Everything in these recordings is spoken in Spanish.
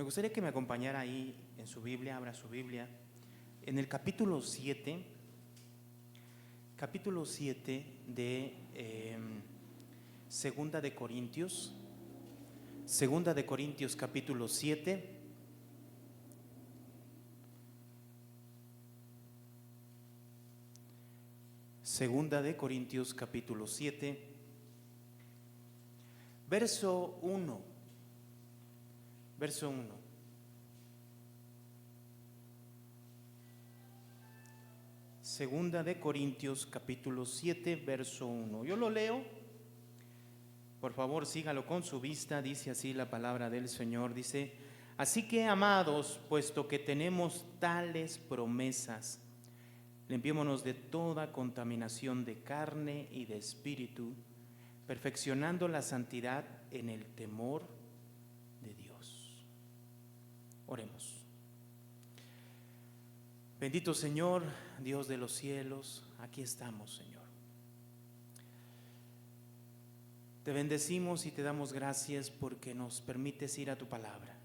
Me gustaría que me acompañara ahí en su Biblia, abra su Biblia, en el capítulo 7 de Segunda de Corintios, capítulo 7. Segunda de Corintios capítulo 7, verso 1. Segunda de Corintios capítulo 7, verso 1. Yo lo leo. Por favor, sígalo con su vista. Dice así la palabra del Señor. Dice: así que, amados, puesto que tenemos tales promesas, limpiémonos de toda contaminación de carne y de espíritu, perfeccionando la santidad en el temor de Dios. Oremos. Bendito Señor, Dios de los cielos, aquí estamos, Señor. Te bendecimos y te damos gracias porque nos permites ir a tu palabra.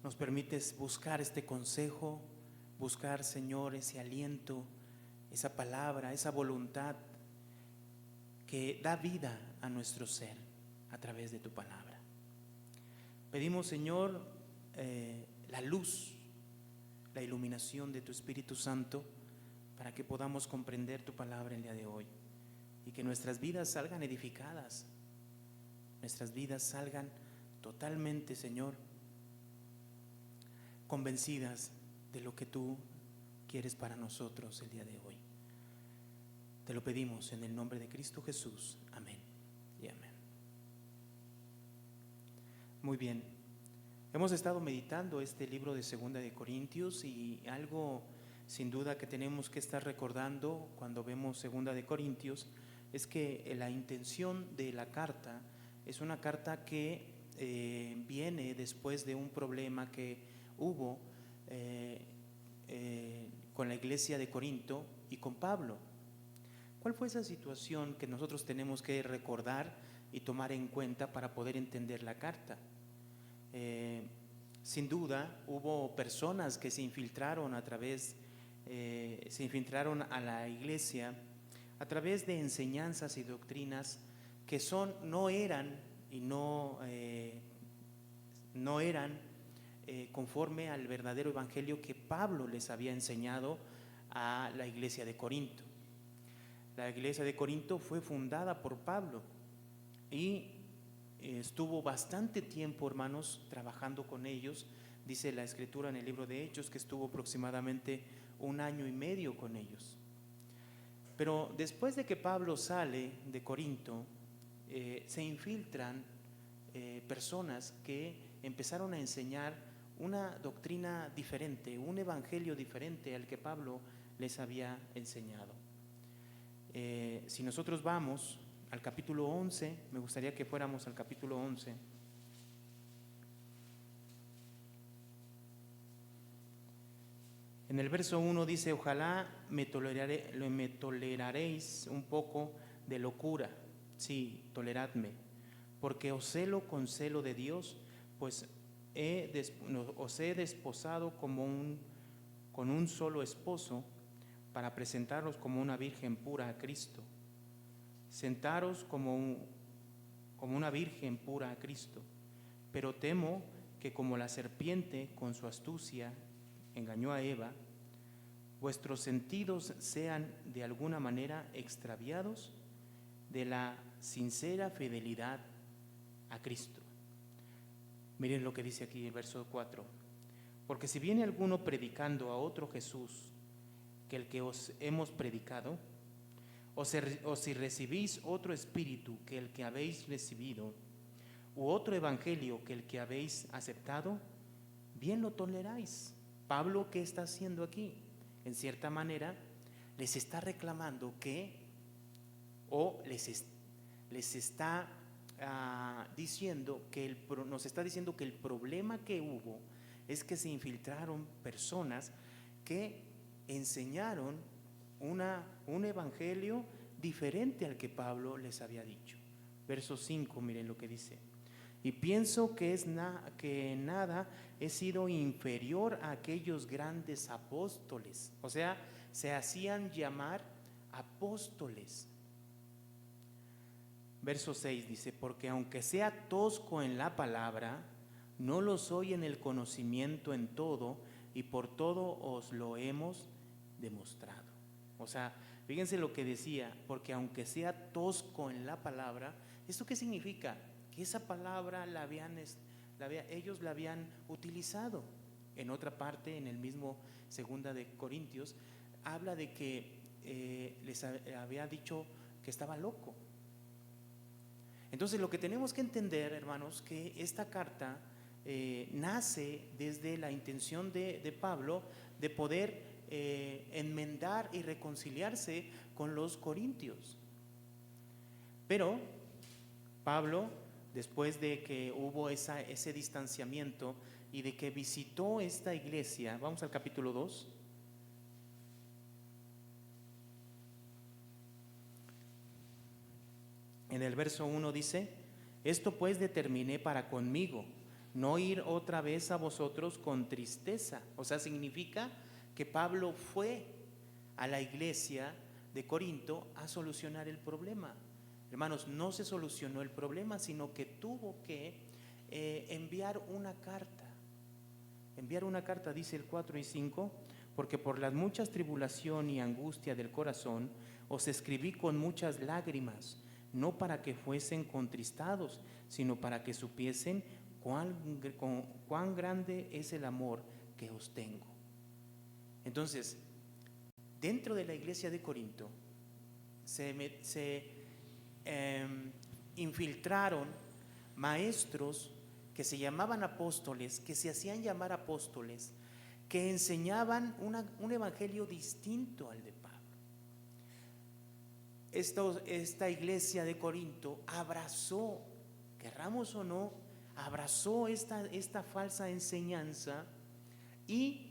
Nos permites buscar este consejo, buscar, Señor, ese aliento, esa palabra, esa voluntad que da vida a nuestro ser a través de tu palabra. Pedimos, Señor, la luz, la iluminación de tu Espíritu Santo para que podamos comprender tu palabra el día de hoy y que nuestras vidas salgan edificadas, nuestras vidas salgan totalmente, Señor, convencidas de lo que tú quieres para nosotros el día de hoy. Te lo pedimos en el nombre de Cristo Jesús. Amén y amén. Muy bien. Hemos estado meditando este libro de Segunda de Corintios y algo sin duda que tenemos que estar recordando cuando vemos Segunda de Corintios es que la intención de la carta es una carta que viene después de un problema que hubo con la iglesia de Corinto y con Pablo. ¿Cuál fue esa situación que nosotros tenemos que recordar y tomar en cuenta para poder entender la carta? Sin duda hubo personas que se infiltraron a la iglesia a través de enseñanzas y doctrinas que no eran conforme al verdadero evangelio que Pablo les había enseñado a la iglesia de Corinto. La iglesia de Corinto fue fundada por Pablo y estuvo bastante tiempo, hermanos, trabajando con ellos. Dice la Escritura en el libro de Hechos que estuvo aproximadamente 1 año y medio con ellos. Pero después de que Pablo sale de Corinto, se infiltran personas que empezaron a enseñar una doctrina diferente, un evangelio diferente al que Pablo les había enseñado. Si nosotros vamos al capítulo 11, me gustaría que fuéramos al capítulo 11. En el verso 1 dice: ojalá me toleraréis un poco de locura. Sí, toleradme, porque os celo con celo de Dios, pues os he desposado con un solo esposo, para presentaros como una virgen pura a Cristo. Sentaros como una virgen pura a Cristo. Pero temo que como la serpiente con su astucia engañó a Eva, vuestros sentidos sean de alguna manera extraviados de la sincera fidelidad a Cristo. Miren lo que dice aquí el verso 4. Porque si viene alguno predicando a otro Jesús que el que os hemos predicado, o si recibís otro espíritu que el que habéis recibido, u otro evangelio que el que habéis aceptado, bien lo toleráis. Pablo, ¿qué está haciendo aquí? En cierta manera, les está reclamando les está diciendo nos está diciendo que el problema que hubo es que se infiltraron personas que enseñaron un evangelio diferente al que Pablo les había dicho. Verso 5, miren lo que dice: y pienso que que en nada he sido inferior a aquellos grandes apóstoles. O sea, se hacían llamar apóstoles. Verso 6 dice: porque aunque sea tosco en la palabra, no lo soy en el conocimiento en todo, y por todo os lo hemos demostrado. O sea, fíjense lo que decía: porque aunque sea tosco en la palabra. ¿Esto qué significa? Que esa palabra ellos la habían utilizado. En otra parte, en el mismo 2 de Corintios, habla de que les había dicho que estaba loco. Entonces, lo que tenemos que entender, hermanos, que esta carta nace desde la intención de Pablo de poder enmendar y reconciliarse con los corintios. Pero Pablo, después de que hubo ese distanciamiento y de que visitó esta iglesia, vamos al capítulo 2. En el verso 1 dice: esto pues determiné para conmigo, no ir otra vez a vosotros con tristeza. O sea, significa que Pablo fue a la iglesia de Corinto a solucionar el problema. Hermanos, no se solucionó el problema, sino que tuvo que enviar una carta. Enviar una carta, dice el 4 y 5, porque por las muchas tribulación y angustia del corazón os escribí con muchas lágrimas, no para que fuesen contristados, sino para que supiesen cuán grande es el amor que os tengo. Entonces, dentro de la iglesia de Corinto se infiltraron maestros que se llamaban apóstoles, que se hacían llamar apóstoles, que enseñaban un evangelio distinto al de Pablo. Esta iglesia de Corinto abrazó, querramos o no, abrazó esta falsa enseñanza y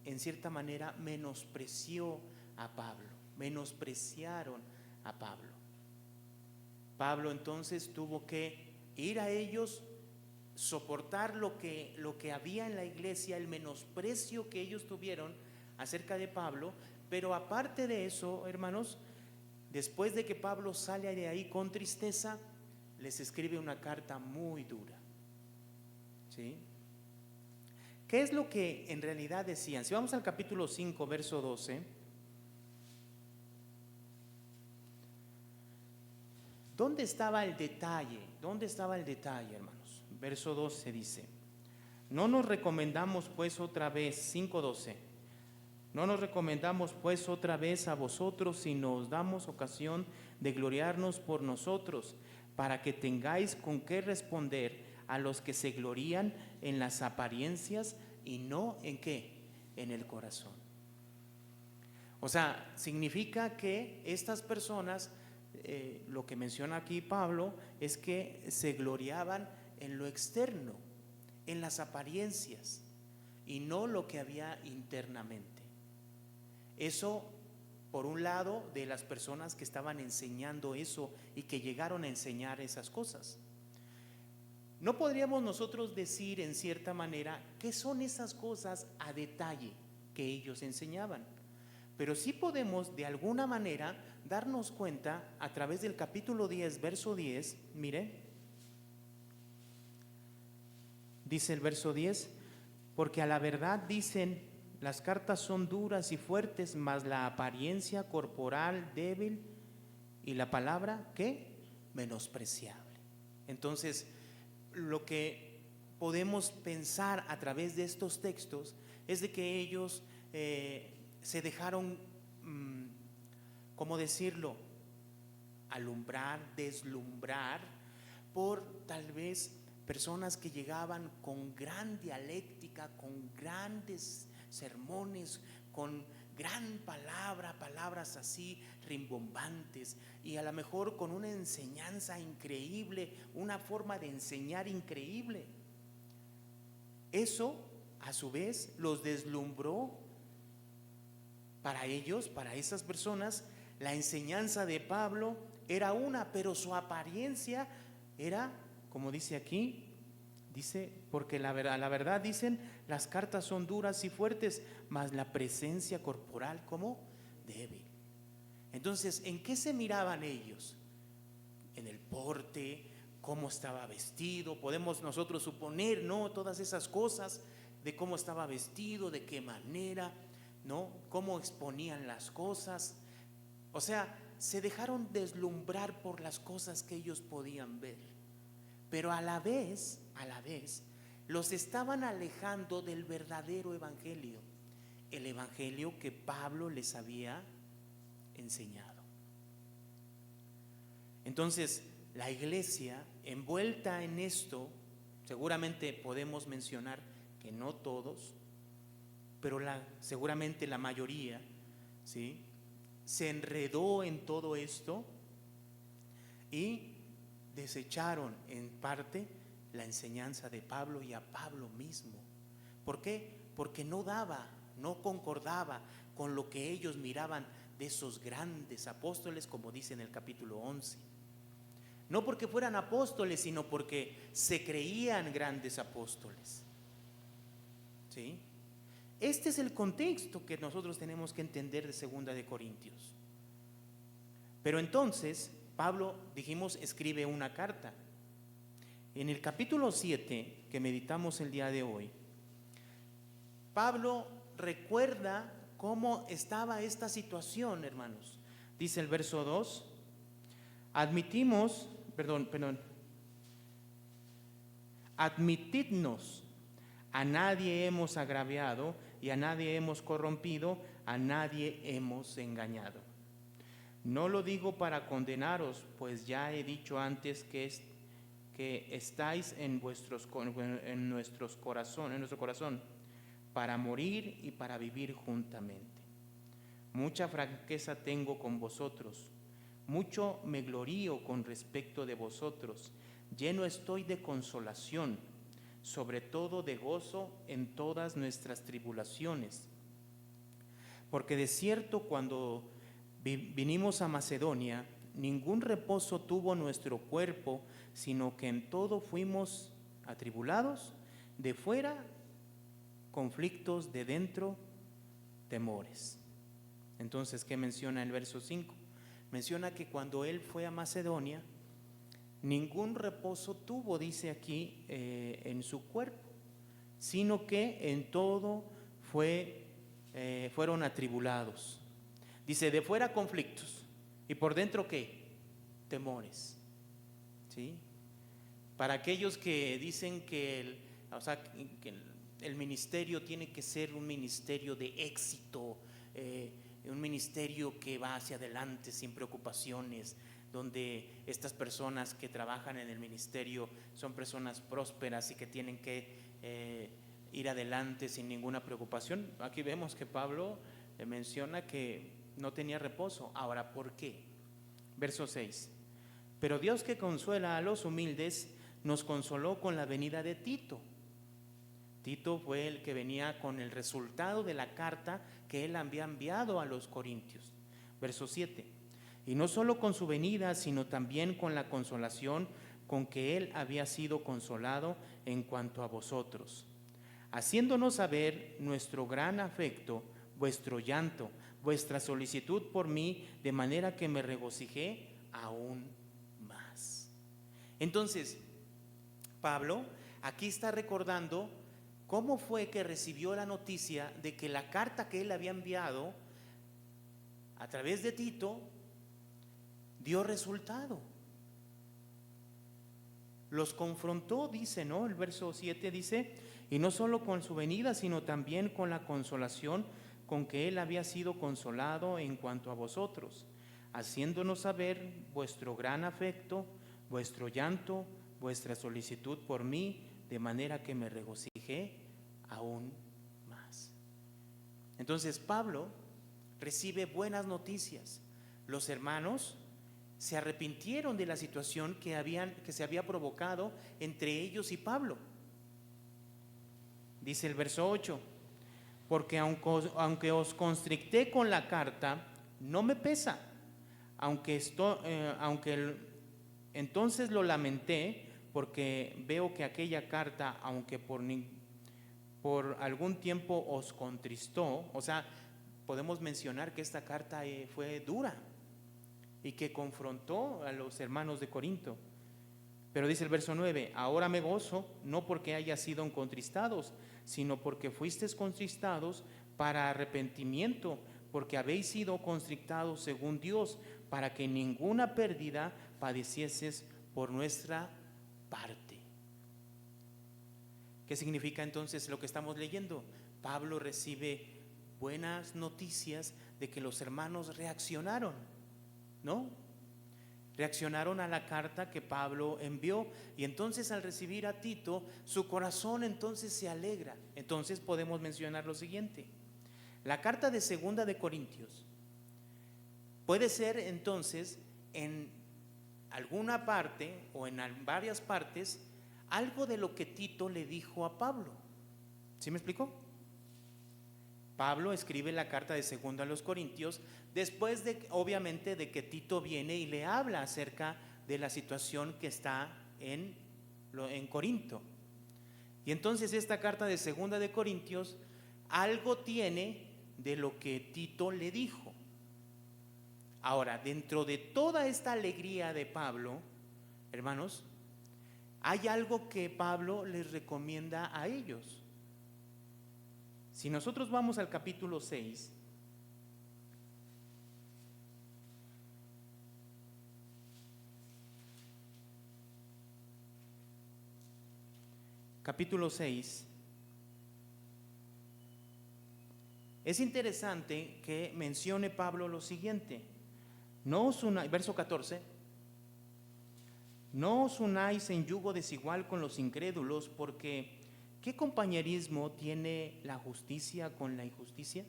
en cierta manera menospreció a Pablo, menospreciaron a Pablo. Pablo entonces tuvo que ir a ellos, soportar lo que había en la iglesia, el menosprecio que ellos tuvieron acerca de Pablo. Pero aparte de eso, hermanos, después de que Pablo sale de ahí con tristeza, les escribe una carta muy dura. ¿Sí? ¿Qué es lo que en realidad decían? Si vamos al capítulo 5, verso 12, ¿dónde estaba el detalle? ¿Dónde estaba el detalle, hermanos? Verso 12 dice: no nos recomendamos pues otra vez, 5:12, no nos recomendamos pues otra vez a vosotros, sino os damos ocasión de gloriarnos por nosotros, para que tengáis con qué responder a los que se glorían en las apariencias y no en ¿qué? En el corazón. O sea, significa que estas personas, lo que menciona aquí Pablo, es que se gloriaban en lo externo, en las apariencias, y no lo que había internamente. Eso, por un lado, de las personas que estaban enseñando eso y que llegaron a enseñar esas cosas. No podríamos nosotros decir en cierta manera qué son esas cosas a detalle que ellos enseñaban, pero sí podemos de alguna manera darnos cuenta a través del capítulo 10, verso 10, mire, dice el verso 10: porque a la verdad dicen, las cartas son duras y fuertes, mas la apariencia corporal débil y la palabra, ¿qué? Menospreciable. Entonces, lo que podemos pensar a través de estos textos es de que ellos se dejaron, ¿cómo decirlo?, alumbrar, deslumbrar por tal vez personas que llegaban con gran dialéctica, con grandes sermones, con gran palabras así rimbombantes, y a lo mejor con una enseñanza increíble, una forma de enseñar increíble. Eso a su vez los deslumbró. Para ellos, para esas personas, la enseñanza de Pablo era una, pero su apariencia era, como dice aquí, Dice, porque la verdad dicen, las cartas son duras y fuertes, mas la presencia corporal como débil. Entonces, ¿en qué se miraban ellos? En el porte, cómo estaba vestido. Podemos nosotros suponer, ¿no?, todas esas cosas de cómo estaba vestido, de qué manera, ¿no?, cómo exponían las cosas. O sea, se dejaron deslumbrar por las cosas que ellos podían ver, pero a la vez los estaban alejando del verdadero evangelio, el evangelio que Pablo les había enseñado. Entonces, la iglesia envuelta en esto, seguramente podemos mencionar que no todos, pero seguramente la mayoría, ¿sí?, se enredó en todo esto y desecharon en parte la enseñanza de Pablo y a Pablo mismo. ¿Por qué? Porque no concordaba con lo que ellos miraban de esos grandes apóstoles, como dice en el capítulo 11. No porque fueran apóstoles, sino porque se creían grandes apóstoles. ¿Sí? Este es el contexto que nosotros tenemos que entender de 2 de Corintios. Pero entonces, Pablo, dijimos, escribe una carta. En el capítulo 7, que meditamos el día de hoy, Pablo recuerda cómo estaba esta situación, hermanos. Dice el verso 2, admitidnos, a nadie hemos agraviado y a nadie hemos corrompido, a nadie hemos engañado. No lo digo para condenaros, pues ya he dicho antes que estáis en nuestro corazón, para morir y para vivir juntamente. Mucha franqueza tengo con vosotros, mucho me glorío con respecto de vosotros, lleno estoy de consolación, sobre todo de gozo en todas nuestras tribulaciones. Porque de cierto, cuando vinimos a Macedonia, ningún reposo tuvo nuestro cuerpo, sino que en todo fuimos atribulados, de fuera conflictos, de dentro temores. Entonces, ¿qué menciona el verso 5? Menciona que cuando él fue a Macedonia, ningún reposo tuvo, dice aquí, en su cuerpo, sino que en todo fueron atribulados. Dice, de fuera conflictos, y por dentro ¿qué? Temores. ¿Sí? Para aquellos que dicen que el ministerio tiene que ser un ministerio de éxito, un ministerio que va hacia adelante sin preocupaciones, donde estas personas que trabajan en el ministerio son personas prósperas y que tienen que ir adelante sin ninguna preocupación. Aquí vemos que Pablo menciona que no tenía reposo. Ahora, ¿por qué? Verso 6. Pero Dios, que consuela a los humildes, nos consoló con la venida de Tito. Tito fue el que venía con el resultado de la carta que él había enviado a los corintios. Verso 7. Y no solo con su venida, sino también con la consolación con que él había sido consolado en cuanto a vosotros, haciéndonos saber nuestro gran afecto, vuestro llanto, vuestra solicitud por mí, de manera que me regocijé aún más. Entonces, Pablo aquí está recordando cómo fue que recibió la noticia de que la carta que él había enviado a través de Tito dio resultado. Los confrontó, dice, ¿no? El verso 7 dice, y no solo con su venida, sino también con la consolación con que él había sido consolado en cuanto a vosotros, haciéndonos saber vuestro gran afecto, vuestro llanto, vuestra solicitud por mí, de manera que me regocijé aún más. Entonces Pablo recibe buenas noticias. Los hermanos se arrepintieron de la situación que se había provocado entre ellos y Pablo. Dice el verso 8, porque aunque os constricté con la carta, no me pesa, entonces lo lamenté, porque veo que aquella carta, aunque por algún tiempo os contristó, o sea, podemos mencionar que esta carta fue dura y que confrontó a los hermanos de Corinto. Pero dice el verso 9: ahora me gozo, no porque haya sido contristados, sino porque fuisteis contristados para arrepentimiento, porque habéis sido contristados según Dios, para que ninguna pérdida padecieses por nuestra parte. ¿Qué significa entonces lo que estamos leyendo? Pablo recibe buenas noticias de que los hermanos reaccionaron, ¿no? Reaccionaron a la carta que Pablo envió, y entonces al recibir a Tito, su corazón entonces se alegra. Entonces podemos mencionar lo siguiente: la carta de Segunda de Corintios puede ser entonces en alguna parte o en varias partes algo de lo que Tito le dijo a Pablo. ¿Sí me explicó? Pablo escribe la carta de Segunda a los Corintios después de, obviamente, de que Tito viene y le habla acerca de la situación que está en Corinto. Y entonces esta carta de Segunda de Corintios algo tiene de lo que Tito le dijo. Ahora, dentro de toda esta alegría de Pablo, hermanos, hay algo que Pablo les recomienda a ellos. Si nosotros vamos al capítulo 6, capítulo 6, es interesante que mencione Pablo lo siguiente: no os unáis, verso 14, no os unáis en yugo desigual con los incrédulos, porque ¿qué compañerismo tiene la justicia con la injusticia?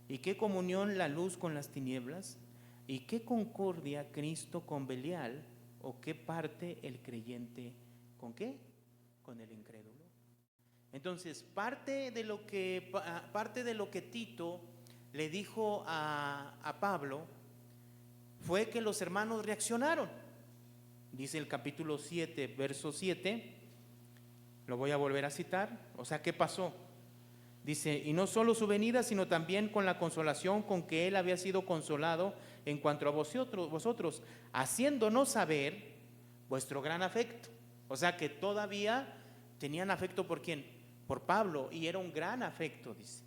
¿Y qué comunión la luz con las tinieblas? ¿Y qué concordia Cristo con Belial? ¿O qué parte el creyente con qué? Con el incrédulo. Entonces, parte de lo que Tito le dijo a Pablo fue que los hermanos reaccionaron. Dice el capítulo 7, verso 7, lo voy a volver a citar. O sea, ¿qué pasó? Dice: y no solo su venida, sino también con la consolación con que él había sido consolado en cuanto a vosotros, haciéndonos saber vuestro gran afecto. O sea, que todavía tenían afecto ¿por quién? Por Pablo, y era un gran afecto, dice.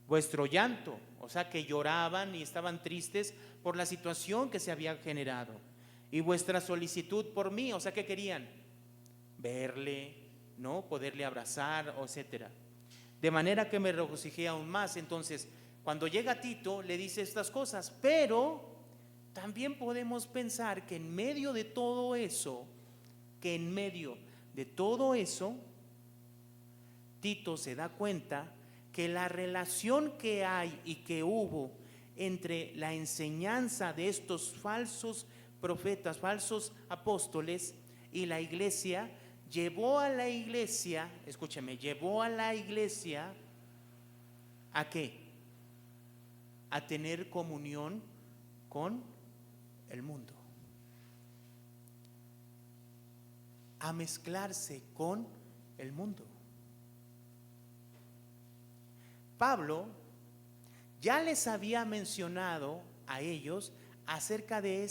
Vuestro llanto, o sea, que lloraban y estaban tristes por la situación que se había generado. Y vuestra solicitud por mí, o sea, que querían verle, ¿no? Poderle abrazar, etcétera. De manera que me regocijé aún más. Entonces, cuando llega Tito, le dice estas cosas, pero también podemos pensar que en medio de todo eso, Tito se da cuenta que la relación que hay y que hubo entre la enseñanza de estos falsos profetas, falsos apóstoles y la iglesia, llevó a la iglesia, escúcheme, llevó a la iglesia ¿a qué? A tener comunión con el mundo, a mezclarse con el mundo. Pablo ya les había mencionado a ellos acerca de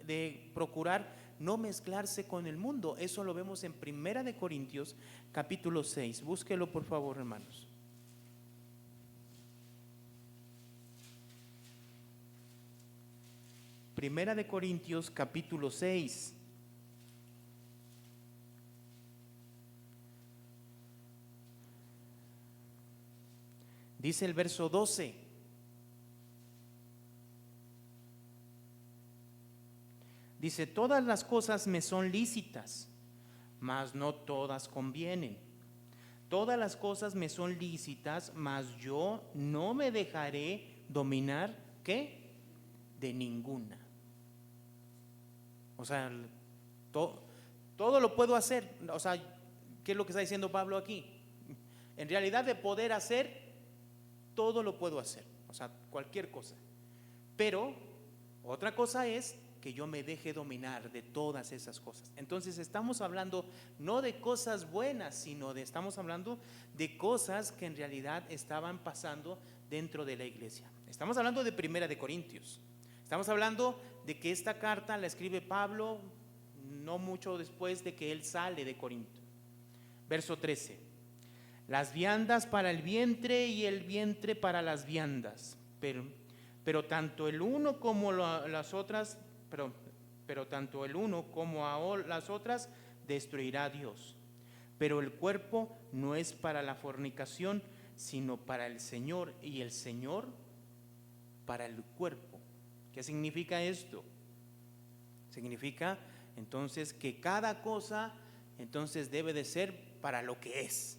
de procurar no mezclarse con el mundo. Eso lo vemos en Primera de Corintios capítulo 6. Búsquelo por favor, hermanos. Primera de Corintios capítulo 6. Dice el verso 12: dice: todas las cosas me son lícitas, mas no todas convienen. Todas las cosas me son lícitas, mas yo no me dejaré dominar, ¿qué? De ninguna. O sea, todo lo puedo hacer. O sea, ¿qué es lo que está diciendo Pablo aquí? En realidad, de poder hacer, todo lo puedo hacer. O sea, cualquier cosa. Pero otra cosa es que yo me deje dominar de todas esas cosas. Entonces estamos hablando no de cosas buenas, sino estamos hablando de cosas que en realidad estaban pasando dentro de la iglesia. Estamos hablando de Primera de Corintios. Estamos hablando de que esta carta la escribe Pablo no mucho después de que él sale de Corinto. Verso 13. Las viandas para el vientre y el vientre para las viandas, pero tanto el uno como las otras, pero tanto el uno como a las otras destruirá Dios. Pero el cuerpo no es para la fornicación, sino para el Señor, y el Señor para el cuerpo. ¿Qué significa esto? Significa entonces que cada cosa entonces debe de ser para lo que es.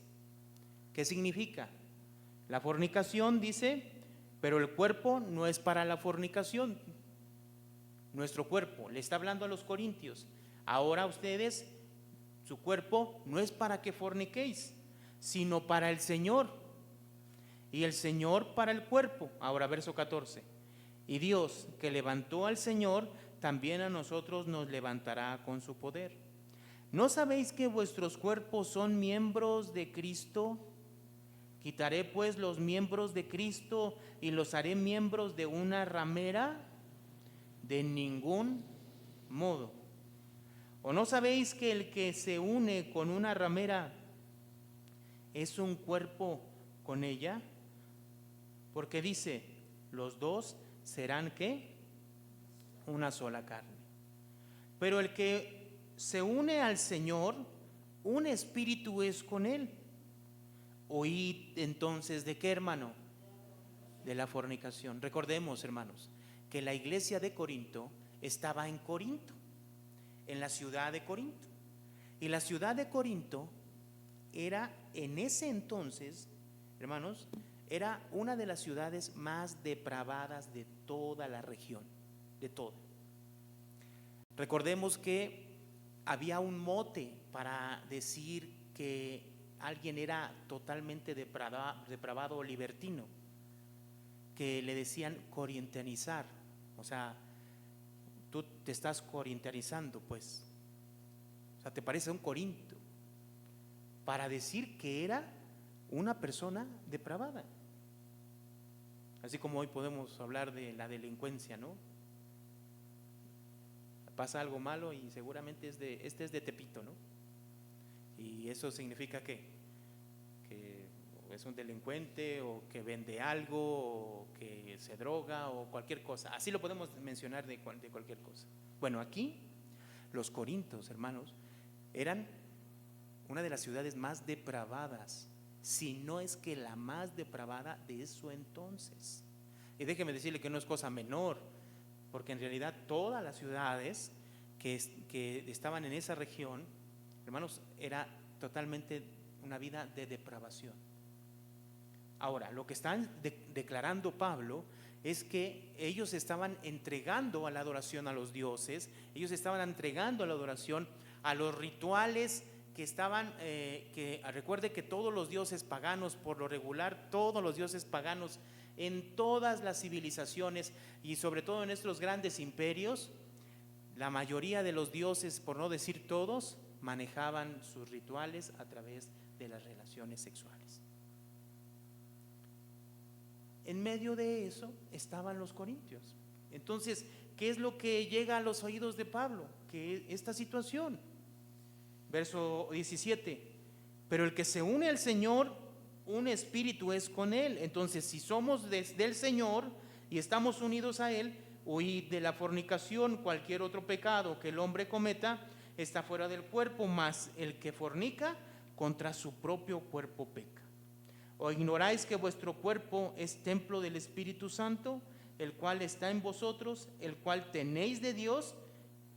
¿Qué significa? La fornicación dice, pero el cuerpo no es para la fornicación. Nuestro cuerpo, le está hablando a los corintios. Ahora ustedes, su cuerpo no es para que forniquéis, sino para el Señor. Y el Señor para el cuerpo. Ahora verso 14. Y Dios que levantó al Señor, también a nosotros nos levantará con su poder. ¿No sabéis que vuestros cuerpos son miembros de Cristo? Quitaré pues los miembros de Cristo y los haré miembros de una ramera. De ningún modo. ¿O no sabéis que el que se une con una ramera es un cuerpo con ella? Porque dice, los dos serán ¿qué? Una sola carne. Pero el que se une al Señor, un espíritu es con él. Oíd entonces de qué, hermano? De la fornicación. Recordemos, hermanos, que la iglesia de Corinto estaba en Corinto, en la ciudad de Corinto. Y la ciudad de Corinto era en ese entonces, hermanos, era una de las ciudades más depravadas de toda la región, de toda. Recordemos que había un mote para decir que alguien era totalmente depravado o libertino, que le decían corintianizar. O sea, tú te estás corintianizando, pues. O sea, te parece un Corinto, para decir que era una persona depravada. Así como hoy podemos hablar de la delincuencia, ¿no? Pasa algo malo y seguramente este es de Tepito, ¿no? Y eso significa que es un delincuente, o que vende algo, o que se droga, o cualquier cosa. Así lo podemos mencionar de cualquier cosa. Bueno, aquí los corintios, hermanos, eran una de las ciudades más depravadas, si no es que la más depravada de su entonces. Y déjeme decirle que no es cosa menor, porque en realidad todas las ciudades que estaban en esa región, hermanos, era totalmente una vida de depravación. Ahora, lo que están declarando Pablo es que ellos estaban entregando a la adoración a los dioses, ellos estaban entregando a la adoración a los rituales que estaban, recuerde que todos los dioses paganos, por lo regular, todos los dioses paganos en todas las civilizaciones y sobre todo en estos grandes imperios, la mayoría de los dioses, por no decir todos, manejaban sus rituales a través de las relaciones sexuales. En medio de eso estaban los corintios. Entonces, ¿qué es lo que llega a los oídos de Pablo? Que esta situación. Verso 17. Pero el que se une al Señor, un espíritu es con él. Entonces, si somos del Señor y estamos unidos a él, huid de la fornicación. Cualquier otro pecado que el hombre cometa está fuera del cuerpo, mas el que fornica contra su propio cuerpo peca. ¿O ignoráis que vuestro cuerpo es templo del Espíritu Santo, el cual está en vosotros, el cual tenéis de Dios,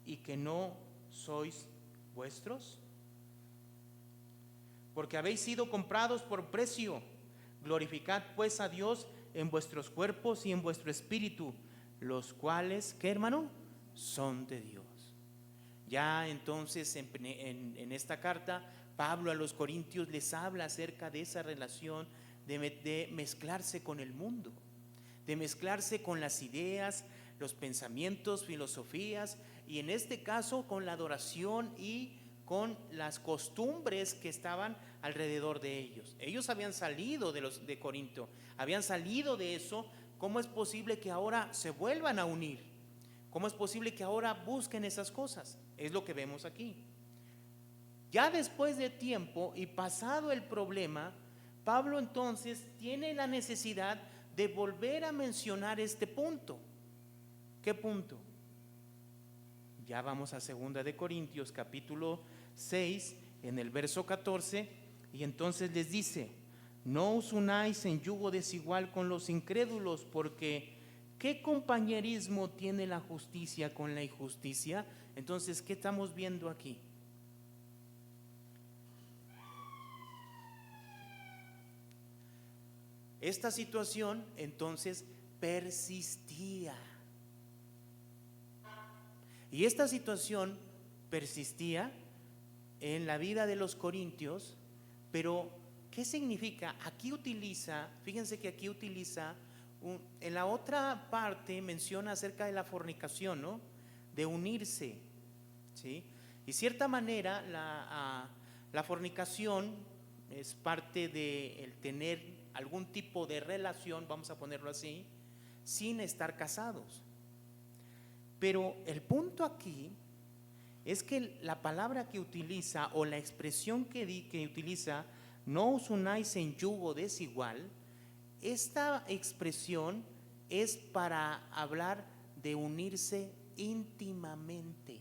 y que no sois vuestros? Porque habéis sido comprados por precio. Glorificad pues a Dios en vuestros cuerpos y en vuestro espíritu, los cuales, ¿qué, hermano? Son de Dios. Ya entonces en esta carta, Pablo a los corintios les habla acerca de esa relación de mezclarse con el mundo, de mezclarse con las ideas, los pensamientos, filosofías, y en este caso con la adoración y con las costumbres que estaban alrededor de ellos. Ellos habían salido de Corinto, habían salido de eso. ¿Cómo es posible que ahora se vuelvan a unir? ¿Cómo es posible que ahora busquen esas cosas? Es lo que vemos aquí. Ya después de tiempo y pasado el problema, Pablo entonces tiene la necesidad de volver a mencionar este punto. ¿Qué punto? Ya vamos a 2 de Corintios capítulo 6 en el verso 14, y entonces les dice: no os unáis en yugo desigual con los incrédulos, porque ¿qué compañerismo tiene la justicia con la injusticia? Entonces, ¿qué estamos viendo aquí? Esta situación entonces persistía. Y esta situación persistía en la vida de los corintios, pero ¿qué significa? Aquí utiliza, fíjense que aquí utiliza, en la otra parte menciona acerca de la fornicación, ¿no? De unirse, ¿sí? Y cierta manera la fornicación es parte de el tener algún tipo de relación, vamos a ponerlo así, sin estar casados. Pero el punto aquí es que la palabra que utiliza o la expresión que utiliza, no os unáis en yugo desigual, esta expresión es para hablar de unirse íntimamente.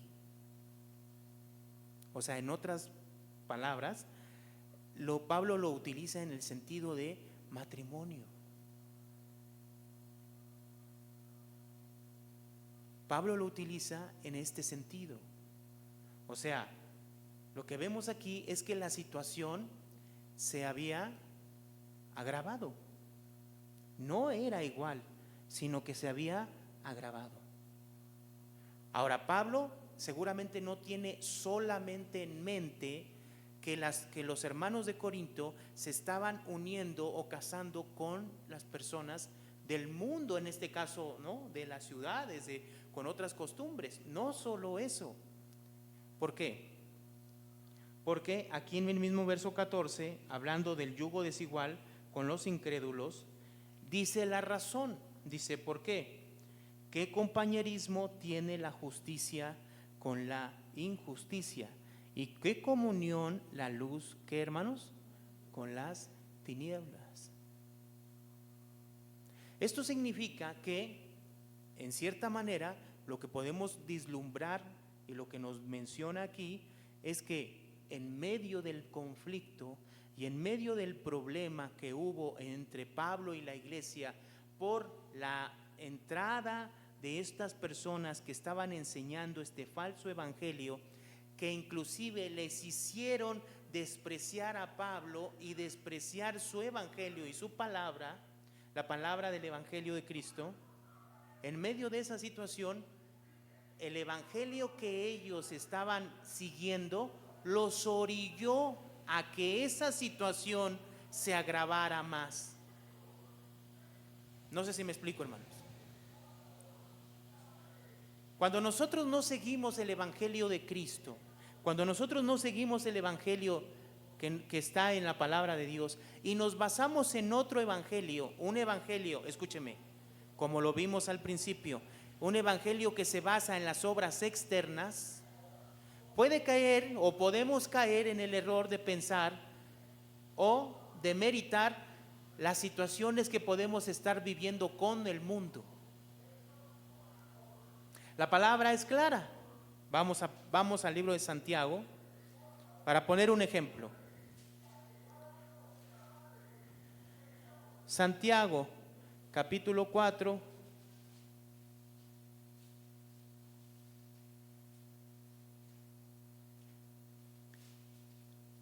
O sea, en otras palabras, Pablo lo utiliza en el sentido de matrimonio. Pablo lo utiliza en este sentido. O sea, lo que vemos aquí es que la situación se había agravado. No era igual, sino que se había agravado. Ahora, Pablo seguramente no tiene solamente en mente que los hermanos de Corinto se estaban uniendo o casando con las personas del mundo, en este caso, ¿no? De las ciudades, con otras costumbres. No solo eso. ¿Por qué? Porque aquí en el mismo verso 14, hablando del yugo desigual con los incrédulos, dice la razón. Dice, ¿por qué? ¿Qué compañerismo tiene la justicia con la injusticia? ¿Y qué comunión la luz, qué hermanos? Con las tinieblas. Esto significa que, en cierta manera, lo que podemos vislumbrar y lo que nos menciona aquí es que en medio del conflicto y en medio del problema que hubo entre Pablo y la iglesia por la entrada de estas personas que estaban enseñando este falso evangelio, que inclusive les hicieron despreciar a Pablo y despreciar su evangelio y su palabra, la palabra del evangelio de Cristo, en medio de esa situación, el evangelio que ellos estaban siguiendo los orilló a que esa situación se agravara más. No sé si me explico, hermanos. Cuando nosotros no seguimos el evangelio de Cristo, cuando nosotros no seguimos el evangelio que está en la palabra de Dios y nos basamos en otro evangelio, un evangelio, escúcheme, como lo vimos al principio, un evangelio que se basa en las obras externas, puede caer o podemos caer en el error de pensar o de meritar las situaciones que podemos estar viviendo con el mundo. La palabra es clara. Vamos al libro de Santiago para poner un ejemplo. Santiago, capítulo 4.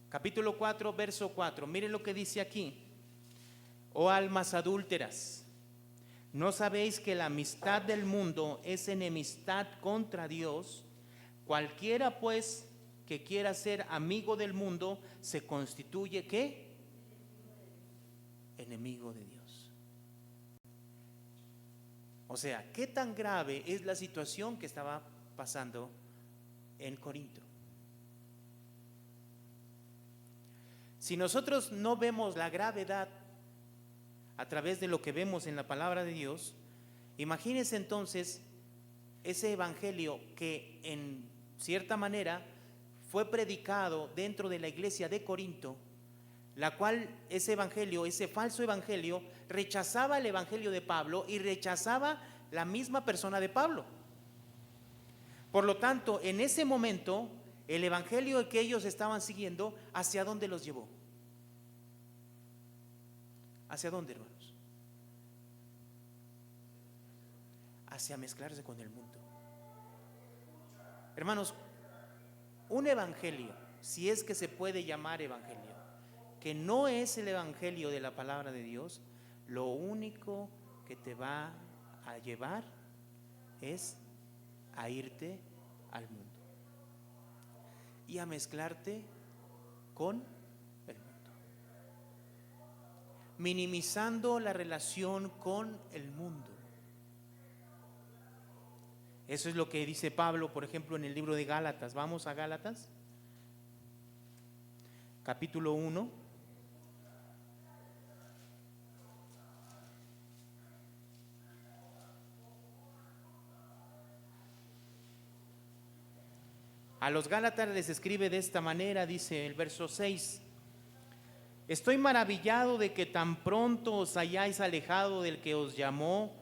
Capítulo 4, verso 4. Miren lo que dice aquí. Oh almas adúlteras, ¿no sabéis que la amistad del mundo es enemistad contra Dios? Cualquiera pues que quiera ser amigo del mundo se constituye ¿qué? Enemigo de Dios. O sea, ¿qué tan grave es la situación que estaba pasando en Corinto? Si nosotros no vemos la gravedad a través de lo que vemos en la palabra de Dios, imagínense entonces ese evangelio que en cierta manera fue predicado dentro de la iglesia de Corinto, la cual ese evangelio, ese falso evangelio, rechazaba el evangelio de Pablo y rechazaba la misma persona de Pablo. Por lo tanto, en ese momento, el evangelio que ellos estaban siguiendo, ¿hacia dónde los llevó? ¿Hacia dónde, hermanos? Hacia mezclarse con el mundo. Hermanos, un evangelio, si es que se puede llamar evangelio, que no es el evangelio de la palabra de Dios, lo único que te va a llevar es a irte al mundo y a mezclarte con el mundo, minimizando la relación con el mundo. Eso es lo que dice Pablo, por ejemplo, en el libro de Gálatas. Vamos a Gálatas, capítulo 1. A los Gálatas les escribe de esta manera, dice el verso 6: estoy maravillado de que tan pronto os hayáis alejado del que os llamó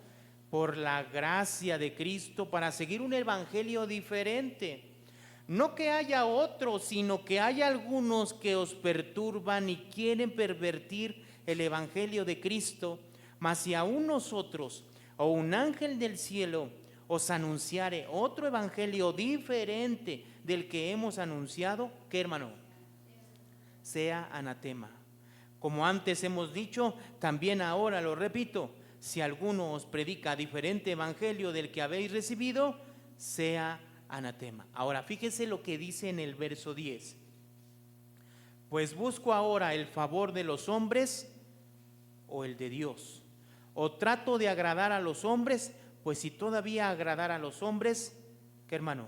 por la gracia de Cristo para seguir un evangelio diferente. No que haya otro, sino que hay algunos que os perturban y quieren pervertir el evangelio de Cristo. Mas si aún nosotros o un ángel del cielo os anunciare otro evangelio diferente del que hemos anunciado, ¿qué, hermano? Sea anatema. Como antes hemos dicho, también ahora lo repito: si alguno os predica diferente evangelio del que habéis recibido, sea anatema. Ahora fíjese lo que dice en el verso 10: pues busco ahora el favor de los hombres o el de Dios, o trato de agradar a los hombres. Pues si todavía agradara a los hombres, ¿qué, hermano?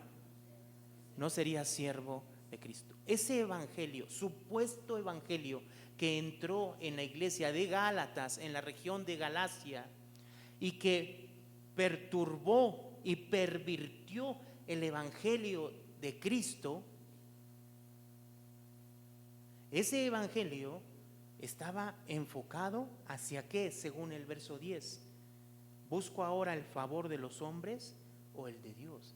No sería siervo de Cristo. Ese evangelio, supuesto evangelio que entró en la iglesia de Gálatas, en la región de Galacia, y que perturbó y pervirtió el evangelio de Cristo, ese evangelio estaba enfocado hacia ¿qué? Según el verso 10. Busco ahora el favor de los hombres o el de Dios.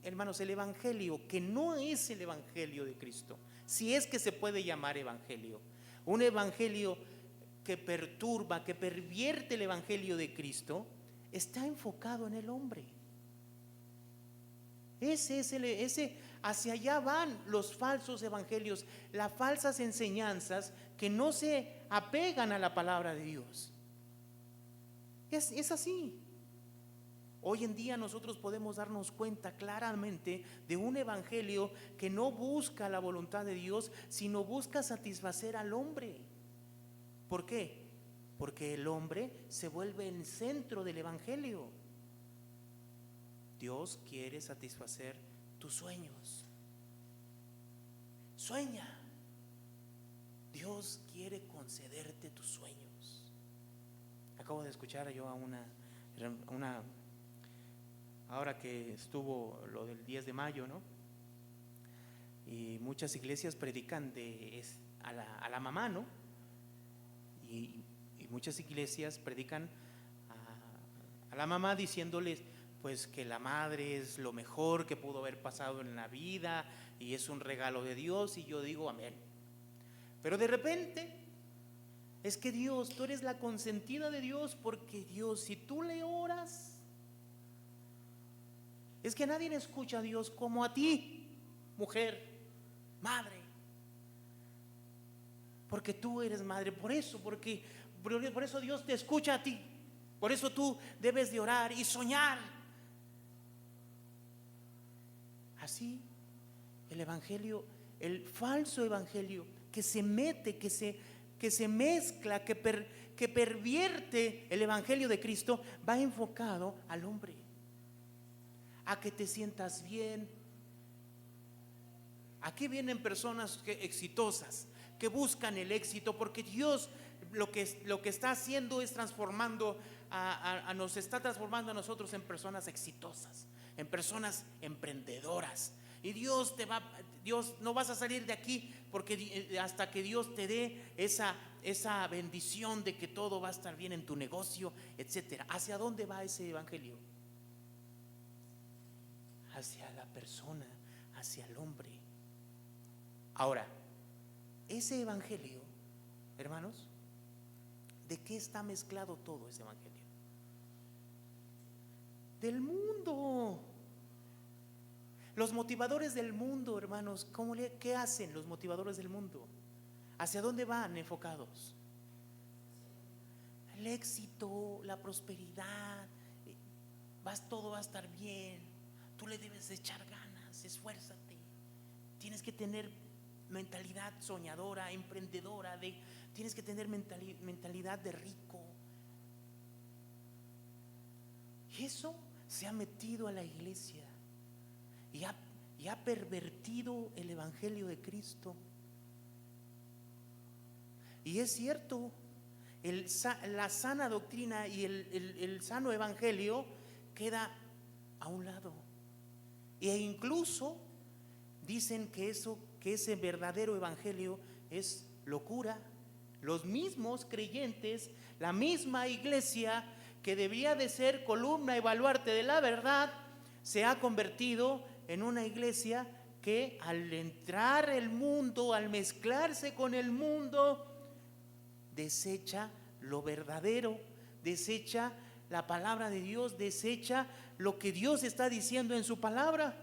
Hermanos, el evangelio que no es el evangelio de Cristo, si es que se puede llamar evangelio, un evangelio que perturba, que pervierte el evangelio de Cristo, está enfocado en el hombre. Hacia allá van los falsos evangelios, las falsas enseñanzas que no se apegan a la palabra de Dios. Es así. Hoy en día nosotros podemos darnos cuenta claramente de un evangelio que no busca la voluntad de Dios, sino busca satisfacer al hombre. ¿Por qué? Porque el hombre se vuelve el centro del evangelio. Dios quiere satisfacer tus sueños. Sueña. Dios quiere concederte tus sueños. Acabo de escuchar yo a una ahora que estuvo lo del 10 de mayo, ¿no? Y muchas iglesias predican a la mamá, ¿no? Y muchas iglesias predican a la mamá diciéndoles pues que la madre es lo mejor que pudo haber pasado en la vida y es un regalo de Dios, y yo digo amén. Pero de repente es que Dios, tú eres la consentida de Dios, porque Dios, si tú le oras, es que nadie le escucha a Dios como a ti, mujer, madre, porque tú eres madre. Por eso Dios te escucha a ti, por eso tú debes de orar y soñar. Así el evangelio, el falso evangelio que se mete, que se que se mezcla, que pervierte el Evangelio de Cristo, va enfocado al hombre, a que te sientas bien. Aquí vienen personas exitosas, que buscan el éxito, porque Dios lo que está haciendo es transformando nos está transformando a nosotros en personas exitosas, en personas emprendedoras. Y Dios no vas a salir de aquí porque hasta que Dios te dé esa bendición de que todo va a estar bien en tu negocio, etcétera. ¿Hacia dónde va ese evangelio? Hacia la persona, hacia el hombre. Ahora, ese evangelio, hermanos, ¿de qué está mezclado todo ese evangelio? Del mundo. Los motivadores del mundo, hermanos, ¿qué hacen los motivadores del mundo? ¿Hacia dónde van enfocados? El éxito, la prosperidad, todo va a estar bien, tú le debes echar ganas, esfuérzate, tienes que tener mentalidad soñadora, emprendedora, tienes que tener mentalidad de rico. Y eso se ha metido a la iglesia y ha pervertido el evangelio de Cristo. Y es cierto, la sana doctrina y el sano evangelio queda a un lado. E incluso dicen que ese verdadero evangelio es locura. Los mismos creyentes, la misma iglesia que debía de ser columna y baluarte de la verdad, se ha convertido en una iglesia que al entrar el mundo, al mezclarse con el mundo, desecha lo verdadero, desecha la palabra de Dios, desecha lo que Dios está diciendo en su palabra,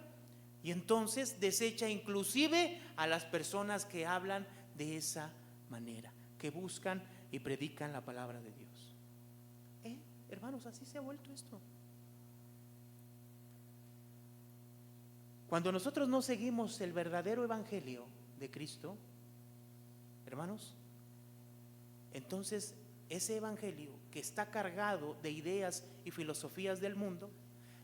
y entonces desecha inclusive a las personas que hablan de esa manera, que buscan y predican la palabra de Dios. Hermanos, así se ha vuelto esto. Cuando nosotros no seguimos el verdadero evangelio de Cristo, hermanos, entonces ese evangelio que está cargado de ideas y filosofías del mundo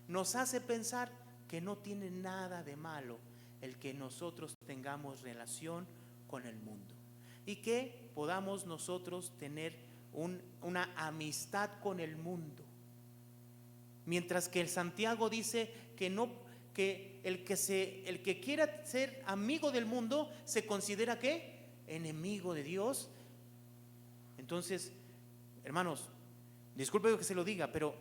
nos hace pensar que no tiene nada de malo el que nosotros tengamos relación con el mundo y que podamos nosotros tener una amistad con el mundo. Mientras que el Santiago dice que el que quiera ser amigo del mundo se considera ¿qué? Enemigo de Dios. Entonces, hermanos, disculpe que se lo diga, pero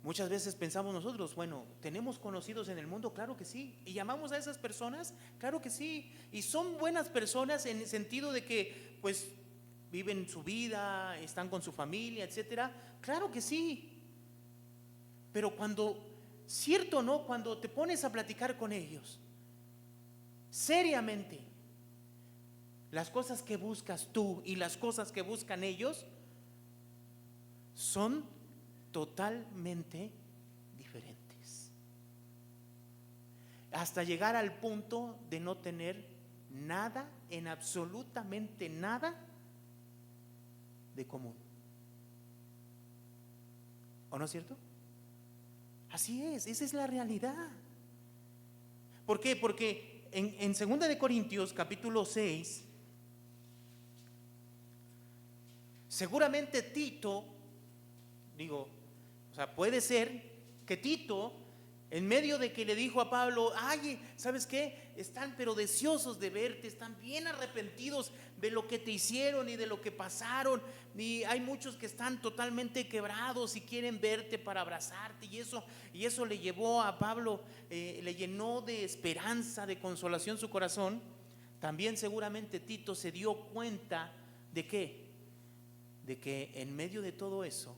muchas veces pensamos nosotros, bueno, ¿tenemos conocidos en el mundo? Claro que sí. ¿Y llamamos a esas personas? Claro que sí. Y son buenas personas en el sentido de que, pues, viven su vida, están con su familia, etcétera. Claro que sí. Pero cierto o no, cuando te pones a platicar con ellos, seriamente, las cosas que buscas tú y las cosas que buscan ellos son totalmente diferentes. Hasta llegar al punto de no tener nada, en absolutamente nada de común. ¿O no es cierto? Así es, esa es la realidad. ¿Por qué? Porque en 2 de Corintios capítulo 6, seguramente Tito, puede ser que Tito, en medio de que le dijo a Pablo, ay, ¿sabes qué? Están pero deseosos de verte, están bien arrepentidos de lo que te hicieron y de lo que pasaron, y hay muchos que están totalmente quebrados y quieren verte para abrazarte, y eso le llevó a Pablo, le llenó de esperanza, de consolación su corazón. También seguramente Tito se dio cuenta de ¿qué? De que en medio de todo eso,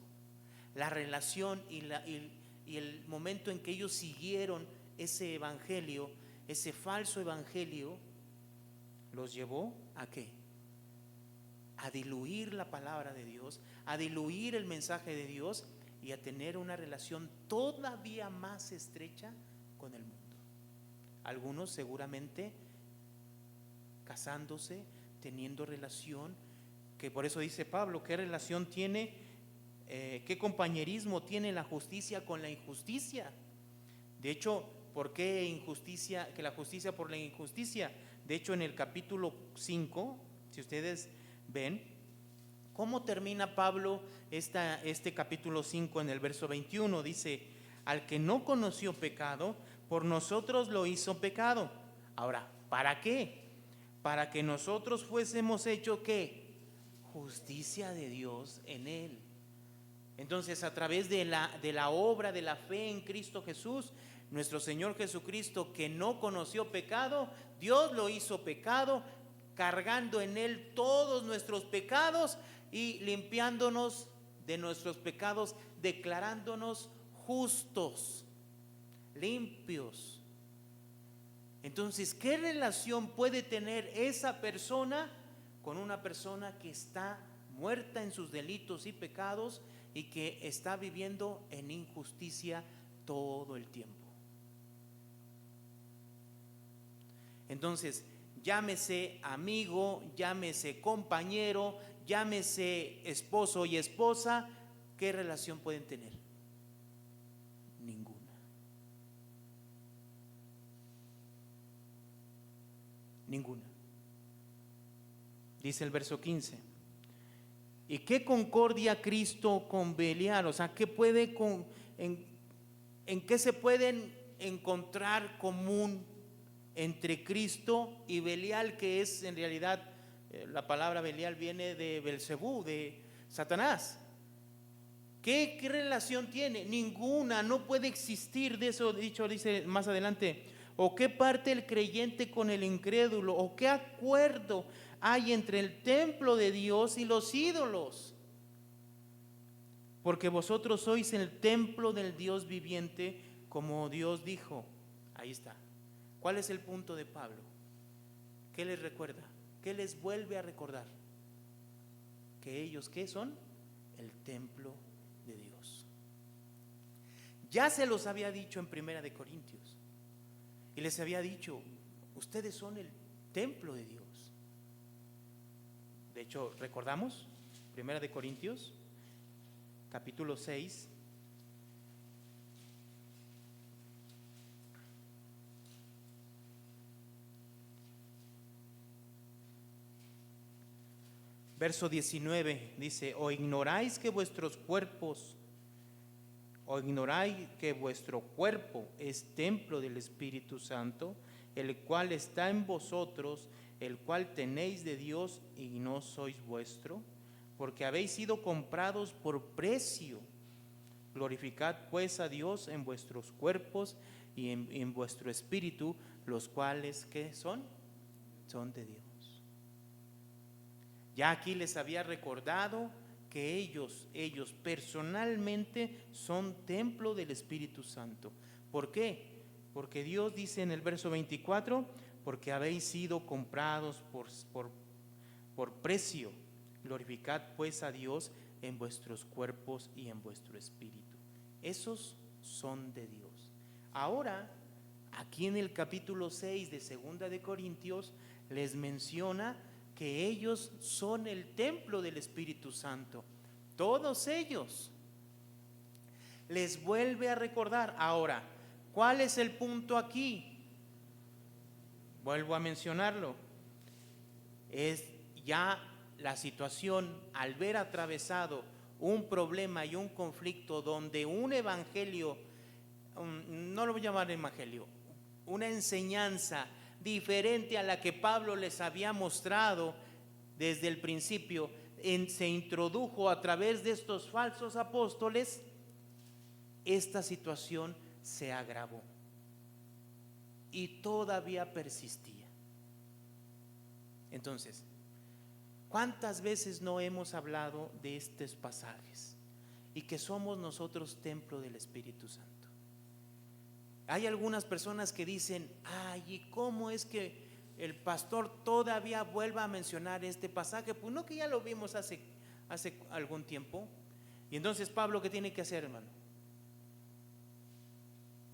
la relación y el momento en que ellos siguieron ese evangelio, ese falso evangelio, los llevó ¿a qué? A diluir la palabra de Dios, a diluir el mensaje de Dios y a tener una relación todavía más estrecha con el mundo. Algunos seguramente casándose, teniendo relación, que por eso dice Pablo, ¿qué relación tiene, qué compañerismo tiene la justicia con la injusticia? De hecho, ¿por qué injusticia, que la justicia por la injusticia? De hecho, en el capítulo 5, si ustedes ven, ¿cómo termina Pablo este capítulo 5 en el verso 21? Dice, al que no conoció pecado, por nosotros lo hizo pecado. Ahora, ¿para qué? Para que nosotros fuésemos hechos, ¿qué? Justicia de Dios en él. Entonces, a través de la obra de la fe en Cristo Jesús, nuestro Señor Jesucristo, que no conoció pecado, Dios lo hizo pecado, cargando en él todos nuestros pecados y limpiándonos de nuestros pecados, declarándonos justos, limpios. Entonces, ¿qué relación puede tener esa persona con una persona que está muerta en sus delitos y pecados y que está viviendo en injusticia todo el tiempo? Entonces, llámese amigo, llámese compañero, llámese esposo y esposa, ¿qué relación pueden tener? Ninguna. Ninguna. Dice el verso 15. ¿Y qué concordia Cristo con Belial? O sea, ¿en qué se pueden encontrar común entre Cristo y Belial, que es en realidad, la palabra Belial viene de Belcebú, de Satanás? ¿Qué relación tiene? Ninguna, no puede existir. De eso dicho, dice más adelante. ¿O qué parte el creyente con el incrédulo? ¿O qué acuerdo hay entre el templo de Dios y los ídolos? Porque vosotros sois el templo del Dios viviente, como Dios dijo. Ahí está. ¿Cuál es el punto de Pablo? ¿Qué les recuerda? ¿Qué les vuelve a recordar? Que ellos, ¿qué son? El templo de Dios. Ya se los había dicho en Primera de Corintios. Y les había dicho, ustedes son el templo de Dios. De hecho, ¿recordamos? Primera de Corintios, capítulo 6. Verso 19 dice, ¿o ignoráis que vuestro cuerpo es templo del Espíritu Santo, el cual está en vosotros, el cual tenéis de Dios y no sois vuestro? Porque habéis sido comprados por precio. Glorificad pues a Dios en vuestros cuerpos y en vuestro espíritu, los cuales, ¿qué son? Son de Dios. Ya aquí les había recordado que ellos personalmente son templo del Espíritu Santo. ¿Por qué? Porque Dios dice en el verso 24, porque habéis sido comprados por precio. Glorificad pues a Dios en vuestros cuerpos y en vuestro espíritu. Esos son de Dios. Ahora, aquí en el capítulo 6 de Segunda de Corintios, les menciona que ellos son el templo del Espíritu Santo. Todos ellos. Les vuelve a recordar. Ahora, ¿cuál es el punto aquí? Vuelvo a mencionarlo. Es ya la situación al ver atravesado un problema y un conflicto donde un evangelio, no lo voy a llamar evangelio, una enseñanza diferente a la que Pablo les había mostrado desde el principio, se introdujo a través de estos falsos apóstoles, esta situación se agravó y todavía persistía. Entonces, ¿cuántas veces no hemos hablado de estos pasajes y que somos nosotros templo del Espíritu Santo? Hay algunas personas que dicen, ay, ¿y cómo es que el pastor todavía vuelva a mencionar este pasaje? Pues no, que ya lo vimos hace algún tiempo. Y entonces Pablo, ¿qué tiene que hacer, hermano?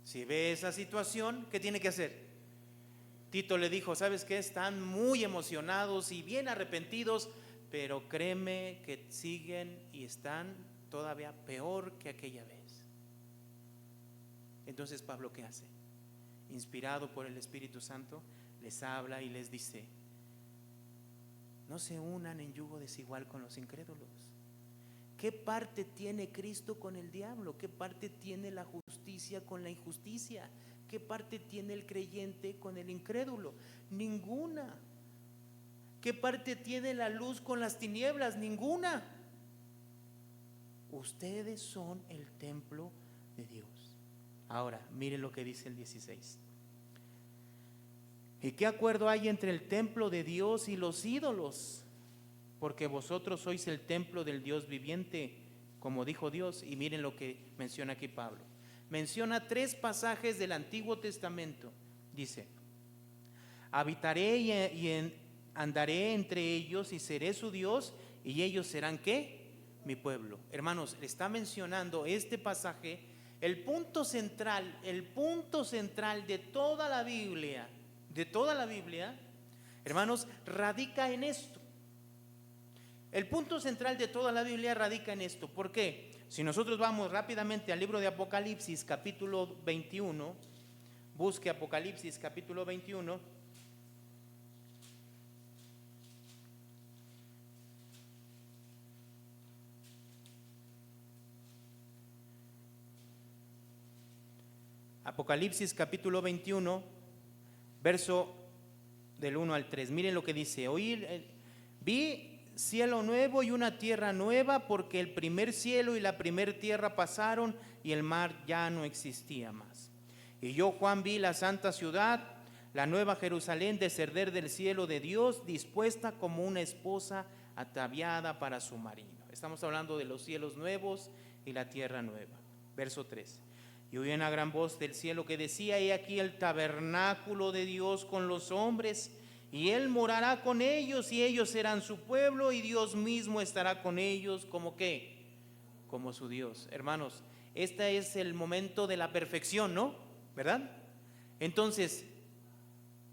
Si ve esa situación, ¿qué tiene que hacer? Tito le dijo, ¿sabes qué? Están muy emocionados y bien arrepentidos, pero créeme que siguen y están todavía peor que aquella vez. Entonces Pablo, ¿qué hace? Inspirado por el Espíritu Santo, les habla y les dice, no se unan en yugo desigual con los incrédulos. ¿Qué parte tiene Cristo con el diablo? ¿Qué parte tiene la justicia con la injusticia? ¿Qué parte tiene el creyente con el incrédulo? Ninguna. ¿Qué parte tiene la luz con las tinieblas? Ninguna. Ustedes son el templo de Dios. Ahora, miren lo que dice el 16. ¿Y qué acuerdo hay entre el templo de Dios y los ídolos? Porque vosotros sois el templo del Dios viviente, como dijo Dios. Y miren lo que menciona aquí Pablo. Menciona 3 pasajes del Antiguo Testamento. Dice, habitaré y andaré entre ellos y seré su Dios, y ellos serán ¿qué? Mi pueblo. Hermanos, está mencionando este pasaje, el punto central de toda la Biblia, hermanos, radica en esto. El punto central de toda la Biblia radica en esto. ¿Por qué? Si nosotros vamos rápidamente al libro de Apocalipsis, capítulo 21, busque Apocalipsis, capítulo 21. Apocalipsis, capítulo 21, verso del 1 al 3. Miren lo que dice. Vi cielo nuevo y una tierra nueva, porque el primer cielo y la primer tierra pasaron y el mar ya no existía más. Y yo, Juan, vi la santa ciudad, la nueva Jerusalén, descender del cielo de Dios, dispuesta como una esposa ataviada para su marido. Estamos hablando de los cielos nuevos y la tierra nueva. Verso 3. Y oí una gran voz del cielo que decía, he aquí el tabernáculo de Dios con los hombres, y Él morará con ellos, y ellos serán su pueblo, y Dios mismo estará con ellos, ¿como qué? Como su Dios. Hermanos, este es el momento de la perfección, ¿no? ¿Verdad? Entonces,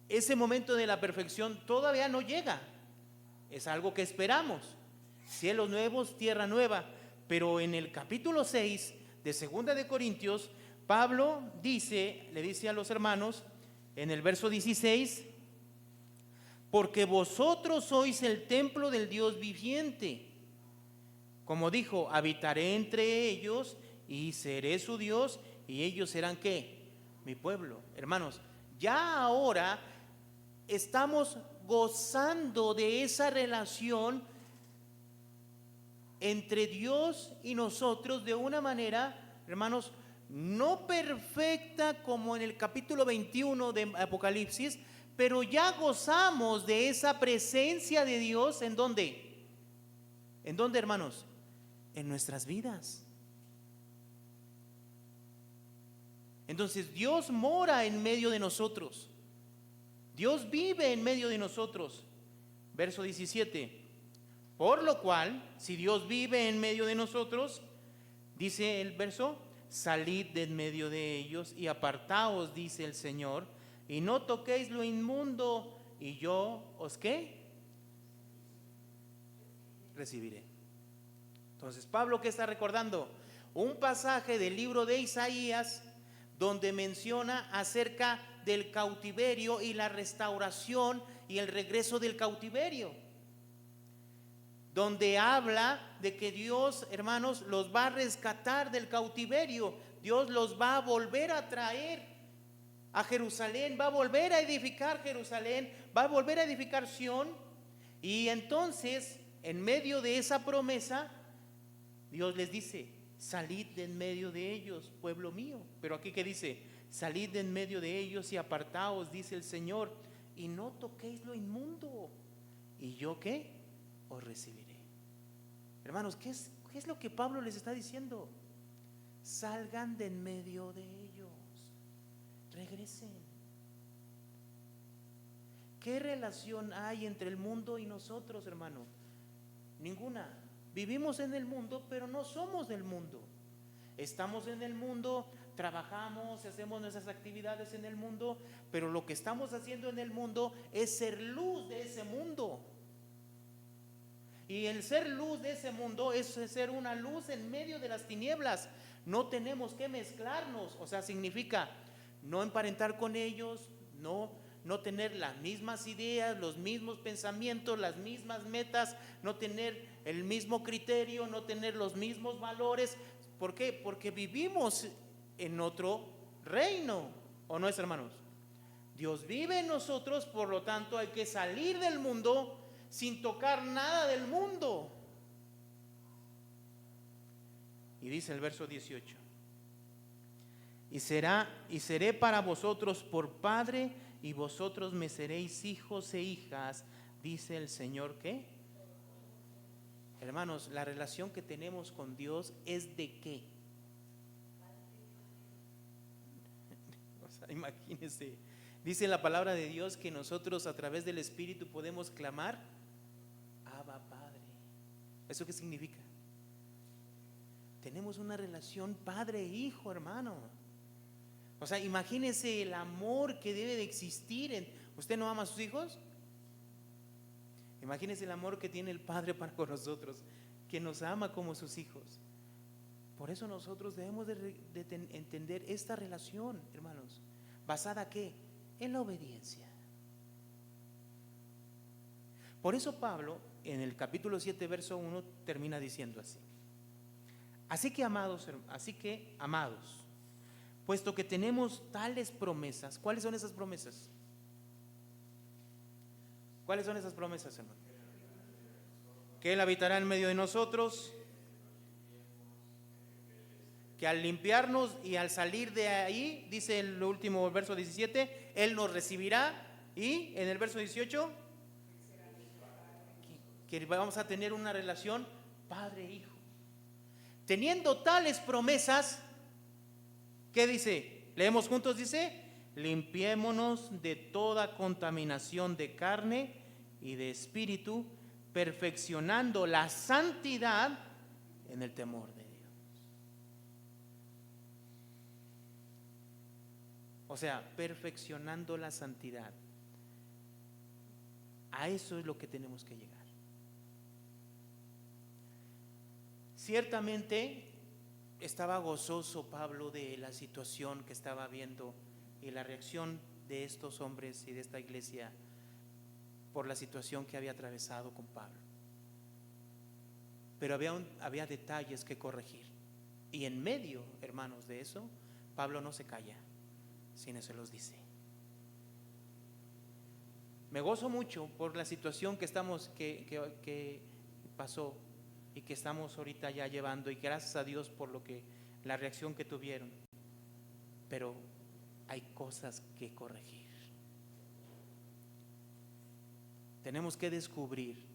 ese momento de la perfección todavía no llega. Es algo que esperamos. Cielos nuevos, tierra nueva. Pero en el capítulo 6 de 2 de Corintios, Pablo le dice a los hermanos, en el verso 16, porque vosotros sois el templo del Dios viviente. Como dijo, habitaré entre ellos y seré su Dios, y ellos serán ¿qué? Mi pueblo. Hermanos, ya ahora estamos gozando de esa relación entre Dios y nosotros de una manera, hermanos, no perfecta como en el capítulo 21 de Apocalipsis, pero ya gozamos de esa presencia de Dios. ¿En dónde? ¿En dónde, hermanos? En nuestras vidas. Entonces Dios mora en medio de nosotros. Dios vive en medio de nosotros. Verso 17. Por lo cual, si Dios vive en medio de nosotros, dice el verso, salid de en medio de ellos y apartaos, dice el Señor, y no toquéis lo inmundo, y yo os ¿qué? Recibiré. Entonces, Pablo, ¿qué está recordando? Un pasaje del libro de Isaías, donde menciona acerca del cautiverio y la restauración y el regreso del cautiverio, donde habla de que Dios, hermanos, los va a rescatar del cautiverio. Dios los va a volver a traer a Jerusalén, va a volver a edificar Jerusalén, va a volver a edificar Sión. Y entonces, en medio de esa promesa, Dios les dice, salid de en medio de ellos, pueblo mío. Pero aquí que dice, salid de en medio de ellos y apartaos, dice el Señor, y no toquéis lo inmundo. ¿Y yo qué? Os recibiré. Hermanos, ¿qué es lo que Pablo les está diciendo? Salgan de en medio de ellos, regresen. ¿Qué relación hay entre el mundo y nosotros, hermano? Ninguna. Vivimos en el mundo, pero no somos del mundo. Estamos en el mundo trabajamos, hacemos nuestras actividades en el mundo, pero lo que estamos haciendo en el mundo es ser luz de ese mundo. Y el ser luz de ese mundo es ser una luz en medio de las tinieblas. No tenemos que mezclarnos, o sea, significa no emparentar con ellos, no tener las mismas ideas, los mismos pensamientos, las mismas metas, no tener el mismo criterio, no tener los mismos valores. ¿Por qué? Porque vivimos en otro reino, ¿o no es, hermanos? Dios vive en nosotros, por lo tanto hay que salir del mundo sin tocar nada del mundo. Y dice el verso 18: y seré para vosotros por padre, y vosotros me seréis hijos e hijas, dice el Señor. ¿Qué? Hermanos, la relación que tenemos con Dios es de qué. O sea, imagínense, dice la palabra de Dios que nosotros a través del Espíritu podemos clamar Abba Padre. ¿Eso qué significa? Tenemos una relación padre e hijo, hermano. O sea, imagínense el amor que debe de existir. ¿Usted no ama a sus hijos? Imagínense el amor que tiene el Padre para con nosotros, que nos ama como sus hijos. Por eso nosotros debemos de entender esta relación, hermanos, ¿basada ¿qué? En la obediencia. Por eso Pablo, en el capítulo 7, verso 1, termina diciendo así: así que amados, puesto que tenemos tales promesas. ¿Cuáles son esas promesas? ¿Cuáles son esas promesas, hermano? Que Él habitará en medio de nosotros, que al limpiarnos y al salir de ahí, dice el último verso 17, Él nos recibirá. Y en el verso 18, que vamos a tener una relación padre-hijo. Teniendo tales promesas, ¿qué dice? Leemos juntos, dice: limpiémonos de toda contaminación de carne y de espíritu, perfeccionando la santidad en el temor de Dios. O sea, perfeccionando la santidad. A eso es lo que tenemos que llegar. Ciertamente estaba gozoso Pablo de la situación que estaba viendo y la reacción de estos hombres y de esta iglesia por la situación que había atravesado con Pablo. Pero había detalles que corregir. Y en medio, hermanos, de eso, Pablo no se calla, sino se los dice. Me gozo mucho por la situación que pasó y que estamos ahorita ya llevando, y gracias a Dios por la reacción que tuvieron. Pero hay cosas que corregir. Tenemos que descubrir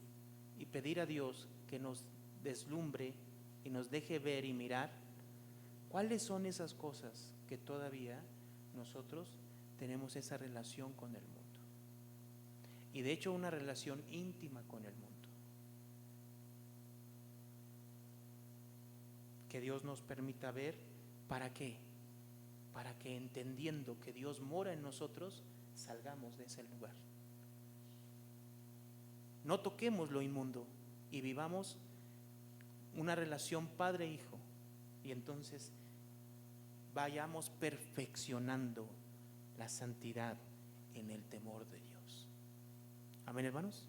y pedir a Dios que nos deslumbre y nos deje ver y mirar cuáles son esas cosas que todavía nosotros tenemos esa relación con el mundo. Y de hecho una relación íntima con el mundo. Que Dios nos permita ver. ¿Para qué? Para que, entendiendo que Dios mora en nosotros, salgamos de ese lugar. No toquemos lo inmundo y vivamos una relación padre-hijo, y entonces vayamos perfeccionando la santidad en el temor de Dios. Amén, hermanos.